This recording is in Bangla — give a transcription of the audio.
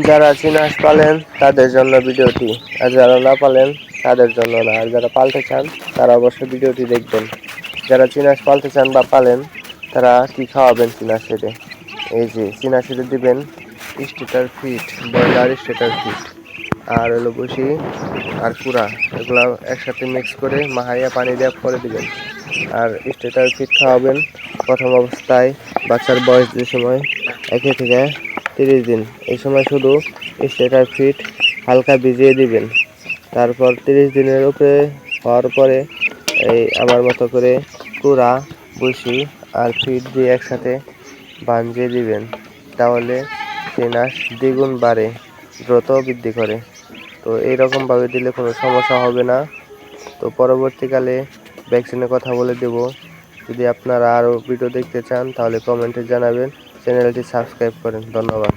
যারা চীনা হাঁস পালেন তাদের জন্য ভিডিওটি, আর যারা না পালেন তাদের জন্য না। আর যারা পালতে চান তারা অবশ্যই ভিডিওটি দেখবেন। যারা চীনা হাঁস পালতে চান বা পালেন তারা কি খাওয়াবেন চীনা হাঁসেরে, এই যে চীনা হাঁসেরে দিবেন starter feed, broiler starter feed, আর হলো বসি আর কুড়া, এগুলো একসাথে মিক্স করে মাহাইয়া পানি দিয়ে করে দিবেন। আর স্টেটার ফিট খাওয়াবেন প্রথম অবস্থায় বাচ্চার বয়স যে সময় 1 থেকে 30 দিন, এই সময় শুধু স্টেটার ফিট হালকা ভিজিয়ে দিবেন। তারপর 30 দিনের উপরে হওয়ার পরে এই আমার মতো করে কুড়া, বসি আর ফিট দিয়ে একসাথে বাঁধিয়ে দিবেন। তাহলে চীনা হাঁস দ্বিগুণ বাড়ে, দ্রুত বৃদ্ধি করে। তো এইরকমভাবে দিলে কোনো সমস্যা হবে না। তো পরবর্তীকালে ভ্যাকসিনের কথা বলে দেব। যদি আপনারা আরও ভিডিও দেখতে চান তাহলে কমেন্টে জানাবেন, চ্যানেলটি সাবস্ক্রাইব করেন। ধন্যবাদ।